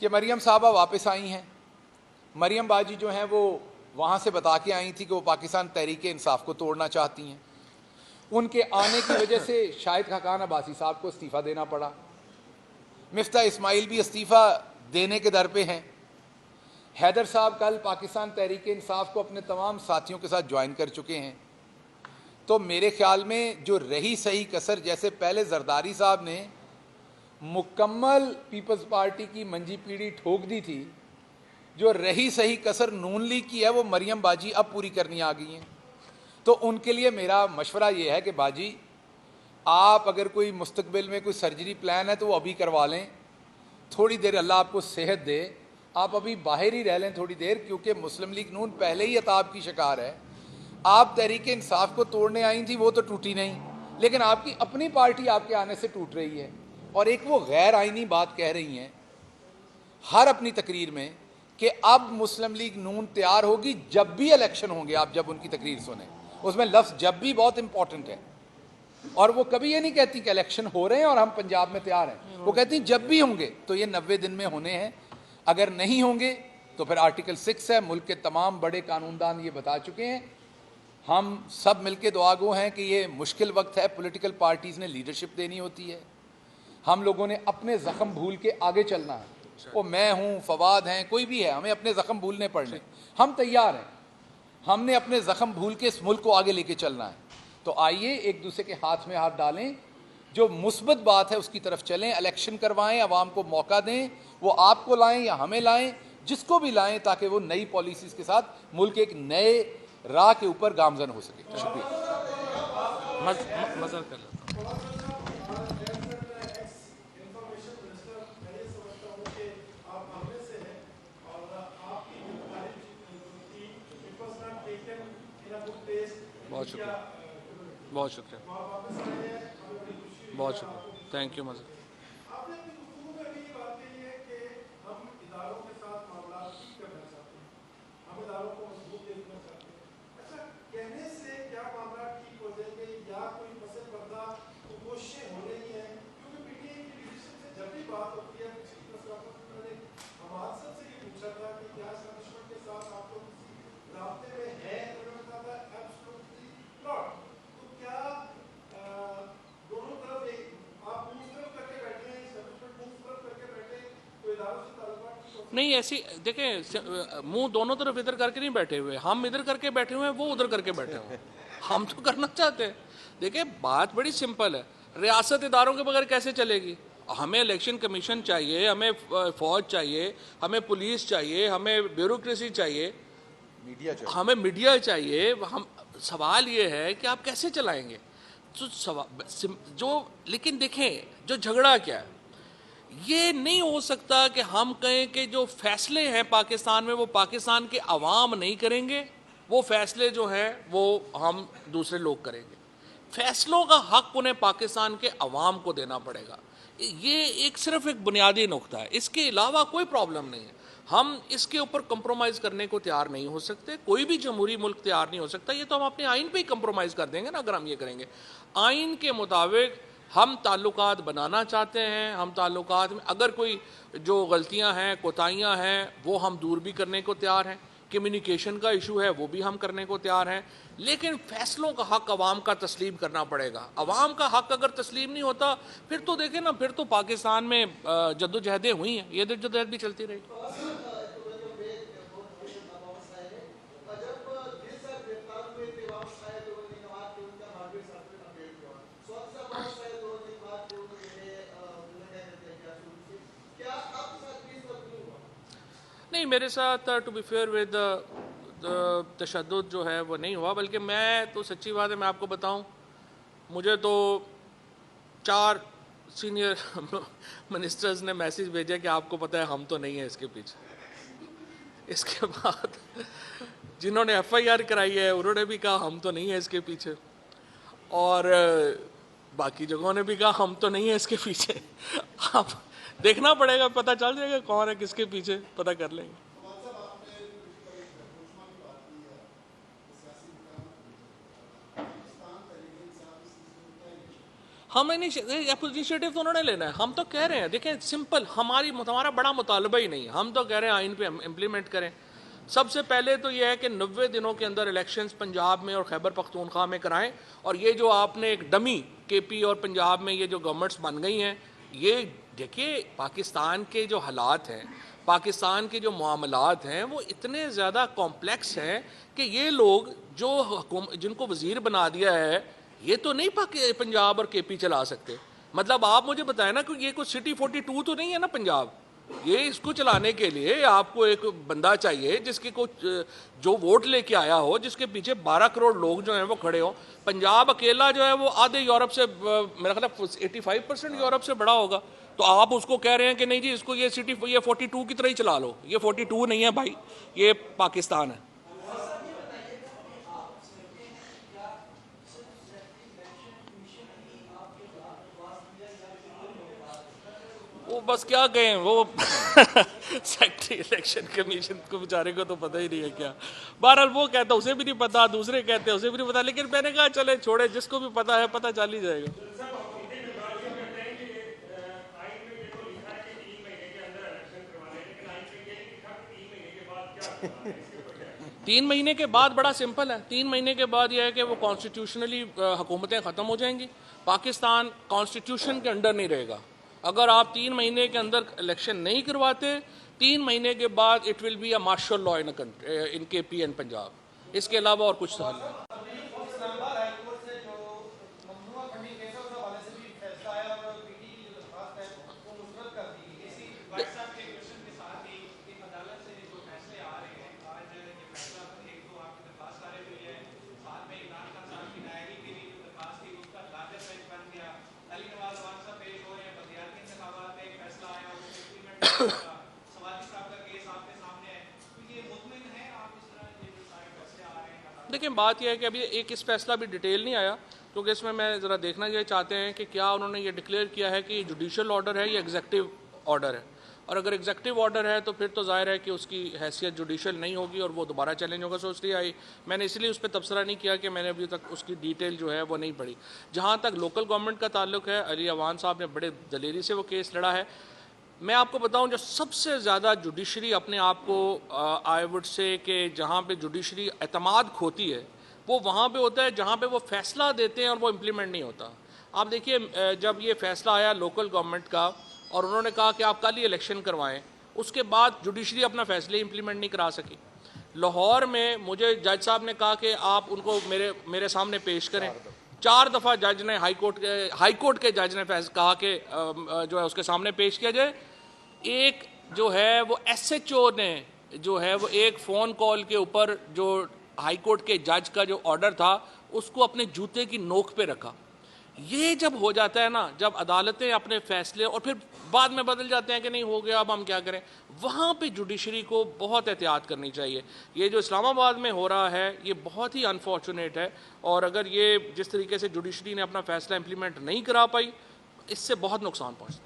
कि मरियम साहबा वापस आई हैं। मरियम बाजी जो हैं वो वहाँ से बता के आई थी कि वो पाकिस्तान तहरीक इंसाफ को तोड़ना चाहती हैं। उनके आने की वजह से शाहिद खाकान अब्बासी साहब को इस्तीफ़ा देना पड़ा। मिफ्ता इस्माइल भी इस्तीफ़ा देने के दर पे हैं। हैदर साहब कल पाकिस्तान तहरीक इंसाफ को अपने तमाम साथियों के साथ ज्वाइन कर चुके हैं। तो मेरे ख्याल में जो रही सही कसर, जैसे पहले जरदारी साहब ने मुकम्मल पीपल्स पार्टी की मंजी पीढ़ी ठोक दी थी, जो रही सही कसर नून लीग की है वो मरियम बाजी अब पूरी करनी आ गई हैं। तो उनके लिए मेरा मशवरा ये है कि बाजी, आप अगर कोई मुस्तकबिल में कोई सर्जरी प्लान है तो वो अभी करवा लें। थोड़ी देर अल्लाह आपको सेहत दे, आप अभी बाहर ही रह लें थोड़ी देर, क्योंकि मुस्लिम लीग नून पहले ही अताब की शिकार है। आप तहरीक इंसाफ को तोड़ने आई थी, वो तो टूटी नहीं, लेकिन आपकी अपनी पार्टी आपके आने से टूट रही है। और एक वो गैर आइनी बात कह रही हैं हर अपनी तकरीर में कि अब मुस्लिम लीग नून तैयार होगी जब भी इलेक्शन होंगे। आप जब उनकी तकरीर सुने, उसमें लफ्ज़ जब भी बहुत इंपॉर्टेंट है। और वो कभी ये नहीं कहती कि इलेक्शन हो रहे हैं और हम पंजाब में तैयार हैं, वो कहती जब भी होंगे। तो ये 90 दिन में होने हैं, अगर नहीं होंगे तो फिर आर्टिकल 6 है। मुल्क के तमाम बड़े कानूनदान ये बता चुके हैं। हम सब मिलके दुआगो हैं कि ये मुश्किल वक्त है, पॉलिटिकल पार्टीज़ ने लीडरशिप देनी होती है। हम लोगों ने अपने ज़ख्म भूल के आगे चलना है। वो मैं हूँ, फवाद हैं, कोई भी है, हमें अपने ज़ख्म भूलने पड़ने, हम तैयार हैं। हमने अपने ज़ख्म भूल के इस मुल्क को आगे लेके चलना है। तो आइए एक दूसरे के हाथ में हाथ डालें, जो मुस्बत बात है उसकी तरफ चलें, इलेक्शन करवाएं, आवाम को मौका दें, वो आपको लाएं या हमें लाएं, जिसको भी लाएं, ताकि वो नई पॉलिसीज़ के साथ मुल्क एक नए राह के ऊपर गामजन हो सके। शुक्रिया। मज़ा कर लेता बहुत शुक्रिया, बहुत शुक्रिया, बहुत शुक्रिया, थैंक यू मज़ा। नहीं ऐसी देखें, मुंह दोनों तरफ इधर करके नहीं बैठे हुए, हम इधर करके बैठे हुए हैं, वो उधर करके बैठे हुए हैं। हम तो करना चाहते हैं। देखिए बात बड़ी सिंपल है, रियासत इदारों के बगैर कैसे चलेगी? हमें इलेक्शन कमीशन चाहिए, हमें फौज चाहिए, हमें पुलिस चाहिए, हमें ब्यूरोक्रेसी चाहिए, हमें मीडिया चाहिए। हम सवाल ये है कि आप कैसे चलाएंगे? तो जो लेकिन देखें जो झगड़ा क्या है, ये नहीं हो सकता कि हम कहें कि जो फैसले हैं पाकिस्तान में वो पाकिस्तान के अवाम नहीं करेंगे, वो फैसले जो हैं वो हम दूसरे लोग करेंगे। फैसलों का हक उन्हें पाकिस्तान के अवाम को देना पड़ेगा। ये एक सिर्फ एक बुनियादी नुक्ता है, इसके अलावा कोई प्रॉब्लम नहीं है। हम इसके ऊपर कंप्रोमाइज़ करने को तैयार नहीं हो सकते, कोई भी जमहूरी मुल्क तैयार नहीं हो सकता। ये तो हम अपने आइन पे ही कंप्रोमाइज़ कर देंगे ना अगर हम ये करेंगे। आइन के मुताबिक हम ताल्लुकात बनाना चाहते हैं, हम ताल्लुकात में अगर कोई जो गलतियां हैं, कोताहियां हैं, वो हम दूर भी करने को तैयार हैं। कम्युनिकेशन का इशू है वो भी हम करने को तैयार हैं, लेकिन फैसलों का हक अवाम का तस्लीम करना पड़ेगा। अवाम का हक अगर तस्लीम नहीं होता फिर तो देखें ना, फिर तो पाकिस्तान में जद्दोजहदें हुई हैं, ये जद्दोजहद भी चलती रही। नहीं मेरे साथ टू बी फेयर विद तशद्दुद जो है वो नहीं हुआ, बल्कि मैं तो सच्ची बात है मैं आपको बताऊं, मुझे तो 4 सीनियर मिनिस्टर्स ने मैसेज भेजा कि आपको पता है हम तो नहीं है इसके पीछे। इसके बाद जिन्होंने FIR कराई है उन्होंने भी कहा हम तो नहीं है इसके पीछे, और बाकी जगहों ने भी कहा हम तो नहीं है इसके पीछे। अब देखना पड़ेगा, पता चल जाएगा कौन है किसके पीछे, पता कर लेंगे। हम इनिशिएटिव तो उन्होंने लेना है। हम तो कह रहे हैं, देखें सिंपल, हमारा बड़ा मुतालबा ही नहीं है। हम तो कह रहे हैं आइन पे इम्प्लीमेंट करें। सबसे पहले तो यह है कि 90 दिनों के अंदर इलेक्शंस पंजाब में और खैबर पख्तूनख्वा में कराएं। और ये जो आपने एक डमी केपी और पंजाब में ये जो गवर्नमेंट्स बन गई हैं, ये देखिए पाकिस्तान के जो हालात हैं, पाकिस्तान के जो मामलात हैं, वो इतने ज़्यादा कॉम्प्लेक्स हैं कि ये लोग जो जिनको वज़ीर बना दिया है, ये तो नहीं पंजाब और केपी चला सकते। मतलब आप मुझे बताएं ना कि ये कोई सिटी 42 तो नहीं है ना पंजाब। ये इसको चलाने के लिए आपको एक बंदा चाहिए जिसके को जो वोट लेके आया हो, जिसके पीछे 12 करोड़ लोग जो हैं वो खड़े हो। पंजाब अकेला जो है वो आधे यूरोप से, मेरा ख्याल है 85% यूरोप से बड़ा होगा। तो आप उसको कह रहे हैं कि नहीं जी इसको ये 42 की तरह ही चला लो। ये 42 नहीं है भाई, ये पाकिस्तान है। वो बस क्या कहें, वो सेक्रेटरी इलेक्शन कमीशन को बेचारे को तो पता ही नहीं है क्या। बहरहाल वो कहता उसे भी नहीं पता, दूसरे कहते उसे भी नहीं पता, लेकिन मैंने कहा चले छोड़े, जिसको भी पता है पता चल ही जाएगा। तीन महीने के बाद बड़ा सिंपल है। 3 महीने के बाद यह है कि वो कॉन्स्टिट्यूशनली हुकूमतें ख़त्म हो जाएंगी। पाकिस्तान कॉन्स्टिट्यूशन के अंडर नहीं रहेगा। अगर आप 3 महीने के अंदर इलेक्शन नहीं करवाते, 3 महीने के बाद it will be a martial law in KP and Punjab. इसके अलावा और कुछ सवाल नहीं। देखिए बात यह है कि अभी एक इस फैसला भी डिटेल नहीं आया, क्योंकि इसमें मैं ज़रा देखना ये चाहते हैं कि क्या उन्होंने ये डिक्लेयर किया है कि जुडिशल ऑर्डर है या एग्जेक्टिव ऑर्डर है। और अगर एग्जेक्टिव ऑर्डर है तो फिर तो जाहिर है कि उसकी हैसियत जुडिशल नहीं होगी और वो दोबारा चैलेंज होगा। सो इसलिए मैंने इसलिए उस पर तबसरा नहीं किया कि मैंने अभी तक उसकी डिटेल जो है वो नहीं पढ़ी। जहाँ तक लोकल गवर्नमेंट का ताल्लुक है, अली अवान साहब ने बड़े दलेरी से वो केस लड़ा है। मैं आपको बताऊं, जो सबसे ज़्यादा जुडिशरी अपने आप को आई वुड से कि जहाँ पे जुडिशरी एतमाद खोती है, वो वहाँ पे होता है जहाँ पे वो फैसला देते हैं और वो इम्प्लीमेंट नहीं होता। आप देखिए जब ये फैसला आया लोकल गवर्नमेंट का और उन्होंने कहा कि आप कल ही इलेक्शन करवाएं, उसके बाद जुडिशरी अपना फैसले इम्प्लीमेंट नहीं करा सकी। लाहौर में मुझे जज साहब ने कहा कि आप उनको मेरे सामने पेश करें। 4 दफ़ा जज ने हाई कोर्ट के जज ने कहा कि जो है उसके सामने पेश किया जाए। एक जो है वो SHO ने जो है वो एक फ़ोन कॉल के ऊपर जो हाई कोर्ट के जज का जो ऑर्डर था उसको अपने जूते की नोक पे रखा। ये जब हो जाता है ना, जब अदालतें अपने फैसले और फिर बाद में बदल जाते हैं कि नहीं हो गया अब हम क्या करें, वहाँ पे जुडिशरी को बहुत एहतियात करनी चाहिए। ये जो इस्लामाबाद में हो रहा है ये बहुत ही अनफॉर्चुनेट है, और अगर ये जिस तरीके से जुडिशरी ने अपना फैसला इम्प्लीमेंट नहीं करा पाई, इससे बहुत नुकसान पहुँचता है।